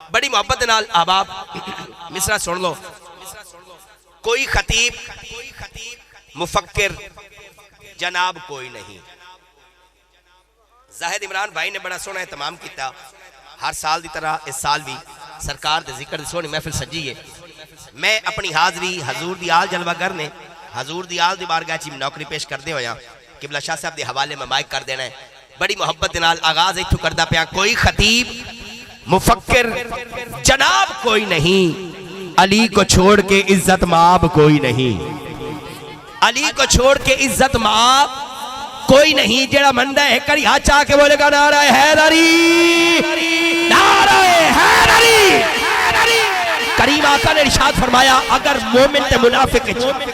بڑی محبت نال احباب مصرع سن لو. کوئی خطیب مفکر جناب کوئی نہیں. زاہد عمران بھائی نے بڑا سونا اہتمام کیتا. ہر سال دی طرح اس سال بھی سرکار دے ذکر دی سونی محفل سجی ہے. میں اپنی حاضری حضور دی آل جلوہ گر نے حضور دی آل دی بارگاہ چی نوکری پیش کر دے ہویا قبلہ شاہ صاحب دے حوالے میں مائک کر دینا ہے. بڑی محبت نال آغاز ایتھو کردہ پیا. کوئی خطیب مفکر جناب کوئی نہیں. علی کو چھوڑ کے عزت مآب کوئی نہیں. علی کو چھوڑ کے عزت مآب کوئی نہیں. جڑا مندہ ہے کری ہاتھ چاہ کے بولے گا نعرہ حیدری نعرہ حیدری. کریم آقا نے ارشاد فرمایا اگر مومن تے منافق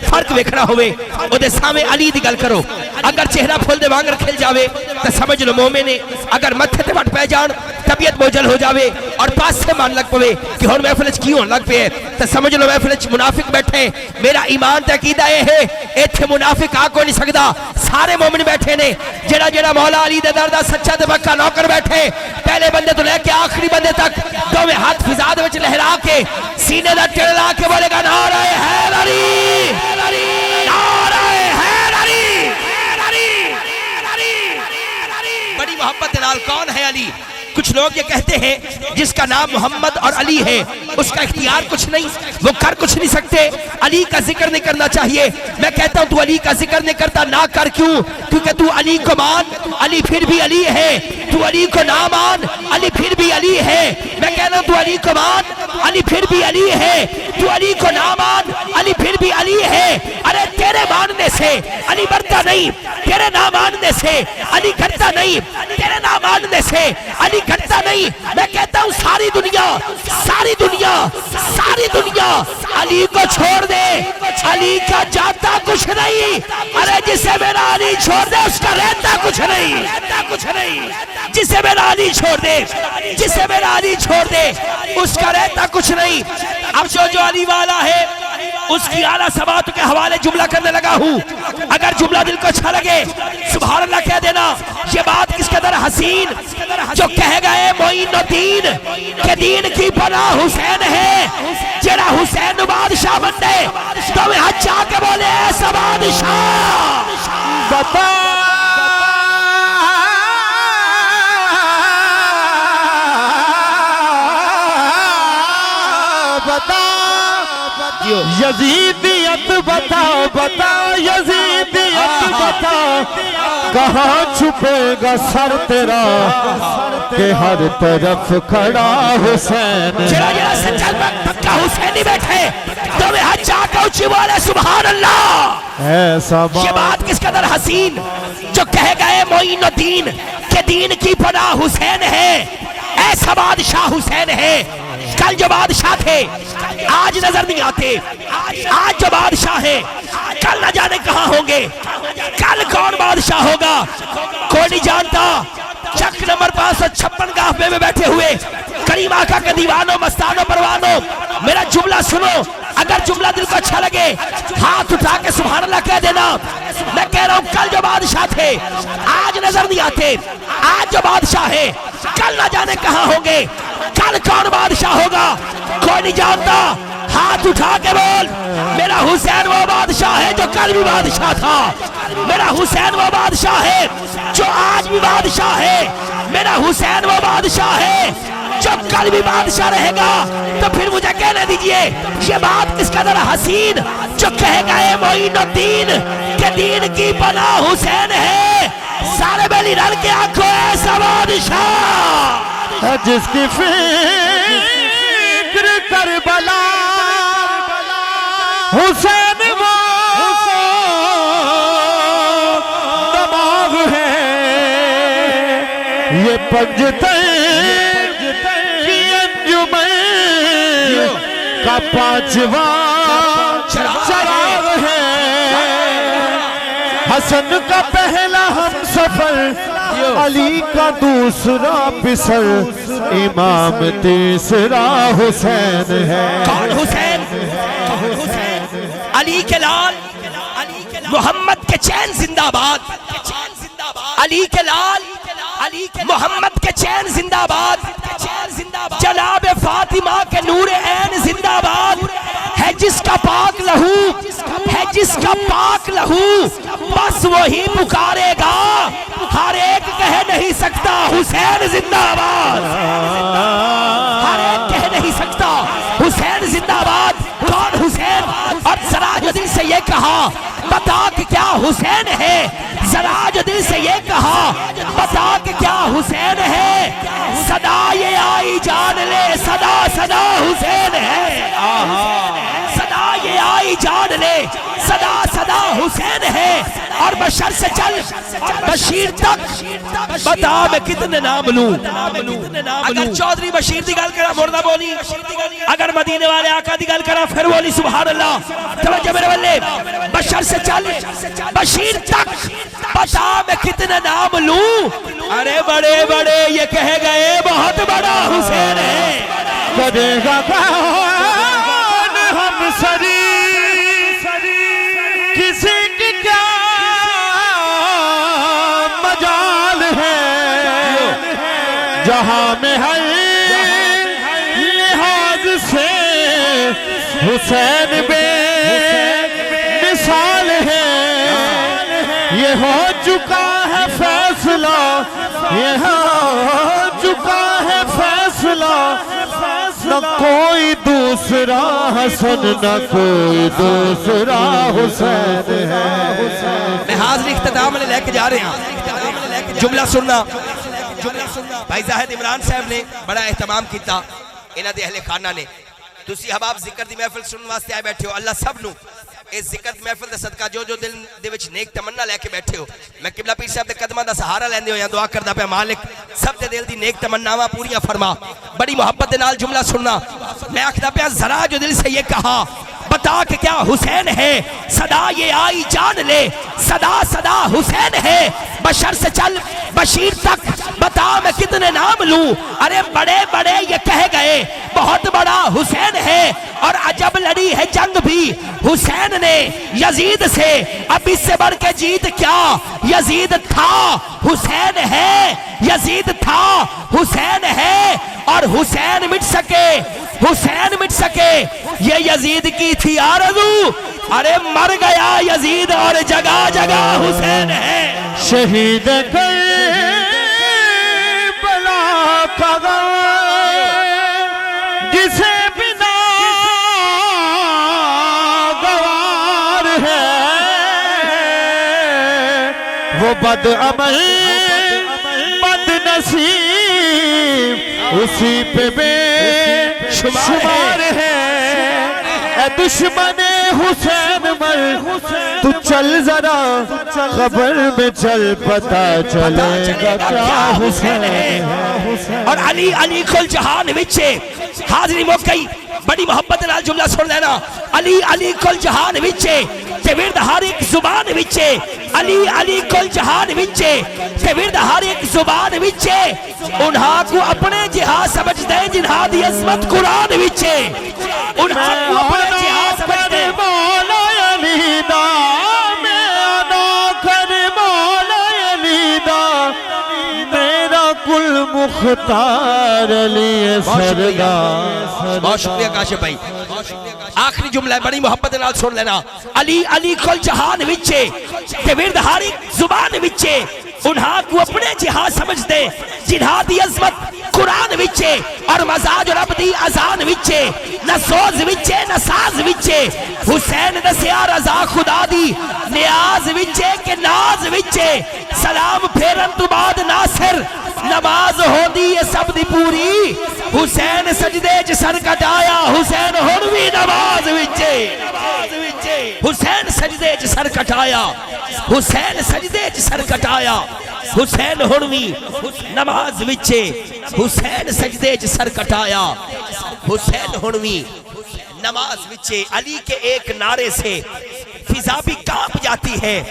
فرق ویکھنا ہوئے او دے سامنے علی دی گل کرو. اگر چہرہ پھول دے وانگر کھل جاوے تو سمجھ لو مومن ہے. اگر متھے تے وٹ پہ جان طبیعت بوجھل ہو جاوے اور پاس سے مان لگ پوے کہ ہن محفل وچ کی ہون لگ پے تو سمجھ لو محفل وچ منافق بیٹھے. میرا ایمان تے عقیدہ یہ ہے ایتھے منافق آ کوئی نہیں سکدا. سارے مومن بیٹھے نے. جڑا جڑا مولا علی دے در دا سچا تے پکا نوکر بیٹھے پہلے بندے تو لے کے آخری بندے تک دوویں ہاتھ فضا دے وچ لہرا کے سینے دا ٹیڑھ لا کے بولے گا نعرہ حیدری نعرہ حیدری. بڑی محبت نال کون ہے علی؟ کچھ لوگ یہ کہتے ہیں جس کا نام محمد اور علی ہے اس کا اختیار کچھ نہیں, وہ کر کچھ نہیں سکتے. علی کا ذکر نہیں کرنا چاہیے. میں کہتا ہوں تو علی کا ذکر نہیں کرتا نہ کر. کیوں؟ کیونکہ تو علی کو مان علی پھر بھی علی ہے. تو علی کو نہ مان علی پھر بھی علی ہے. میں کہتا ہوں تو علی کو مان علی پھر بھی علی ہے. تو علی کو نہ مان علی پھر بھی علی ہے. ارے تیرے ماننے سے علی بڑھتا نہیں, تیرے نہ ماننے سے علی گھٹتا نہیں, تیرے نہ ماننے سے علی گھٹتا نہیں. میں کہتا ہوں ساری دنیا علی کو چھوڑ دے علی کا جاتا کچھ نہیں. ارے جسے میرا علی چھوڑ دے اس کا رہتا کچھ نہیں. جسے میرا علی چھوڑ دے جسے میرا علی چھوڑ دے اس کا رہتا کچھ نہیں. اب جو علی والا ہے اس کی اعلیٰ ثبات کے حوالے جملہ کرنے لگا ہوں. اگر جملہ دل کو اچھا لگے سبحان اللہ کہہ دینا. یہ بات کس قدر حسین جو کہہ گئے معین الدین کہ دین کی پناہ حسین ہے. جڑا حسین بادشاہ بندے تو میں ہاتھ چاہ کے بولے ایسا بادشاہ بتا یزیدیت بتاؤ بتاؤ یزیدیت بتاؤ کہاں چھپے گا سر تیرا کہ ہر طرف کھڑا حسین. جڑا سچا پکا حسینی بیٹھے تو میں ہاتھ چاہ کے اونچی بولے سبحان اللہ. ایسا یہ بات کس قدر حسین جو کہہ گئے معین الدین کہ دین کی پناہ حسین ہے. ایسا بادشاہ حسین ہے. کل جو بادشاہ تھے آج نظر نہیں آتے. آج جو بادشاہ ہیں کل نہ جانے کہاں ہوں گے. کل کون بادشاہ ہوگا کوئی نہیں جانتا. چک نمبر 556 گاہ میں بیٹھے ہوئے کریم آقا کے دیوانوں مستانوں پروانوں میرا جملہ سنو. اگر جملہ دل کو اچھا لگے ہاتھ اٹھا کے سبحان اللہ کہہ دینا. میں کہہ رہا ہوں کل جو بادشاہ تھے آج نظر نہیں آتے. آج جو بادشاہ ہے کل نہ جانے کہاں ہوں گے. کل کون بادشاہ ہوگا کوئی نہیں جانتا. ہاتھ اٹھا کے بول میرا حسین وہ بادشاہ ہے جو کل بھی بادشاہ تھا. میرا حسین وہ بادشاہ ہے جو آج بھی بادشاہ ہے. میرا حسین وہ بادشاہ ہے جو کل بھی بادشاہ رہے گا. تو پھر مجھے کہنے دیجئے یہ بات کس قدر حسین جو کہہ گئے معین الدین کہ دین کی پناہ حسین ہے. سارے بیلی رل کے آنکھوں ایسا بادشاہ جس کی فکر کربلا حسین وہ دماغ ہے. یہ پنجتین کی انجمن کا پانچواں چراغ ہے. حسن کا پہلا ہم سفر علی کا دوسرا پسر امام تیسرا حسین ہے. کون حسین؟ علی کے لال محمد کے چین زندہ باد. علی کے لال محمد کے چین زندہ باد. جناب پاک لہو ہے جس کا پاک لہو بس وہی پکارے گا ہر ایک کہہ نہیں سکتا حسین زندہ باد ہر ایک کہہ نہیں سکتا حسین زندہ باد کون حسین اور سراج دل سے یہ کہا بتا کہ کیا حسین ہے سراج دل سے یہ کہا بتا کہ کیا حسین ہے صدا یہ آئی جان لے صدا صدا حسین ہے صدا یہ آئی جان لے صدا صدا حسین ہے اور بشر سے چل بشیر تک بتا میں کتنے نام لوں اگر چودھری بشیر دی گل کرا مردہ بولی اگر مدینے والے آقا دی گل کرا پھر بولی سبحان اللہ توجہ میرے والے بشر سے چل بشیر تک بتا میں کتنے نام لوں ارے بڑے بڑے یہ کہہ گئے بہت بڑا حسین ہے کرے گا کون ہم سری کسی کی کیا مجال ہے جہاں میں ہر لحاظ سے حسین بے مثال ہے یہ ہو چکا ہے فیصلہ یہ ہو چکا ہے فیصلہ نہ کوئی دوسرا حسن نہ کوئی دوسرا حسین ہے میں حاضر اختتام لے کے جا رہے ہیں جملہ سننا بھائی زاہد عمران صاحب نے بڑا اہتمام کیتا انہاں دے اہل خانہ نے تسی حباب ذکر دی محفل سنن واسطے آئے بیٹھے ہو اللہ سب نو اس ذکر دی محفل دے صدقہ جو دل دے وچ نیک تمنا لے کے بیٹھے ہو میں قبلہ پیر صاحب دے قدماں دا سہارا لیندے ہو یا دعا کردا پیا مالک سب دے دل دی نیک تمناواں پوریاں فرما بڑی محبت دے نال جملہ سننا میں آکھدا پیا ذرا جو دل سے یہ کہا بتا کہ کیا حسین ہے صدا یہ آئی جان لے صدا صدا حسین ہے بشر سے چل بشیر تک بتا میں کتنے نام لوں ارے بڑے بڑے یہ کہہ گئے بہت بڑا حسین ہے اور عجب لڑی ہے جنگ بھی حسین نے یزید سے اب اس سے بڑھ کے جیت کیا یزید تھا حسین ہے یزید تھا حسین ہے اور حسین مٹ سکے حسین مٹ سکے یہ یزید کی تھی آرزو ارے مر گیا یزید اور جگہ جگہ حسین ہے شہید کربلا کا جسے بنا گوار ہے وہ بد عمل بد نصیب اسی پہ بے شمار ہے اے دشمن حسین مر تو چل ذرا خبر میں چل پتا چلے گا کیا حسین ہے اور علی علی کل جہان وچے حاضری موقعی بڑی محبت نال جملہ سن لینا علی علی کل جہان وچے تے ورد ہر ایک زبان وچے علی علی کل جہان وچے تے ورد ہر ایک زبان وچے انہاں کو اپنے جہاں سمجھ دے جنہاں دی عظمت قرآن وچے انہاں کو اپنے جہاں سمجھ دے مولا علی دا میں ادا کر مولا علی دا میرا کل مختار علی سردار بہت شکریہ کاشف بھائی آخری جملہ ہے بڑی محبت نال سن لینا علی علی کل جہان وچے تے ورد ہر ایک زبان وچے انہاں کو اپنے جہاں سمجھ دے جنہاں دی عظمت قرآن وچے اور مزاج رب دی اذان وچے نہ سوز وچے نہ ساز وچے حسین دسیا رضا خدا دی نیاز وچے کہ ناز وچے سلام پھیرن تو بعد ناصر نماز ہو دی یہ سب دی پوری حسین سجدے چ سر کٹایا حسین ہنوی نماز وچے حسین سجدے چ سر کٹایا حسین سجدے چ سر کٹایا حسین ہنوی نماز وچے حسین سجدے چ سر کٹایا حسین ہنوی نماز وچے علی کے ایک نعرے سے فضا بھی کانپ جاتی ہے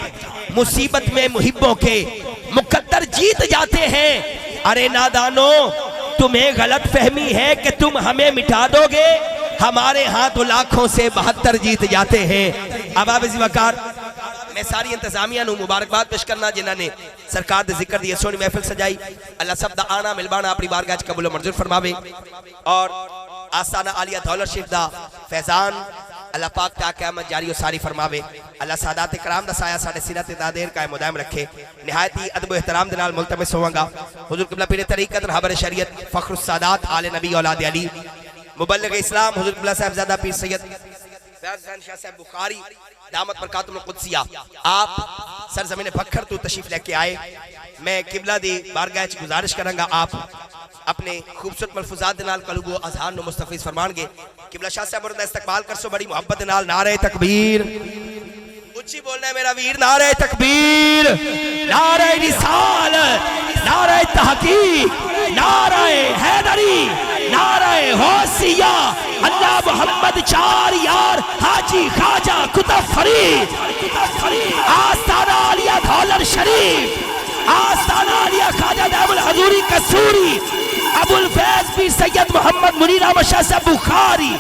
مصیبت میں محبوں کے مقدر جیت جاتے ہیں ارے نادانو تمہیں غلط فہمی ہے کہ تم ہمیں مٹا دو گے ہمارے ہاں تو لاکھوں سے 72 جیت جاتے ہیں اب آپ اسی وقار میں ساری انتظامیہ نو مبارکباد پیش کرنا جنہاں نے سرکار دے ذکر دی سونی محفل سجائی اللہ سب دا آنا ملبانا اپنی بارگاہ قبول و منظور فرماوے اور آستانہ عالیہ دولت شریف دا فیضان اللہ پاک تا قیامت جاری و ساری فرماوے اللہ سادات کرام دا سایہ ساڑھے سیرت دادیر قائم و دائم رکھے نہایت ہی ادب و احترام دنال ملتمس ہوانگا حضور قبلہ پیر طریقت رہبر شریعت فخر السادات آل نبی اولاد علی مبلغ اسلام حضور قبلہ صاحب زادہ پیر سید فیاض حسین شاہ صاحب بخاری دامت برکاتم القدسیہ آپ سرزمین بکھر تو تشریف لے کے آئے میں قبلہ دی بارگاہ چ گزارش کرنگا آپ اپنے خوبصورت ملفوظات دنال قلوب و اذہان نو مستفیض فرمان گے قبلہ شاہ صاحب مردہ استقبال کر سو بڑی محبت دنال نعرہ تکبیر اچھی بولنا ہے میرا ویر نعرہ تکبیر نعرہ رسال نعرہ تحقیق نعرہ حیدری نعرہ حوثیہ اللہ محمد چار یار حاجی خواجہ کتب فرید آستانہ علیہ دھولر شریف آستانہ علیہ خواجہ دائم الحضوری قصوری ابو الفیض پیر سید محمد منیر احمد شاہ صاحب بخاری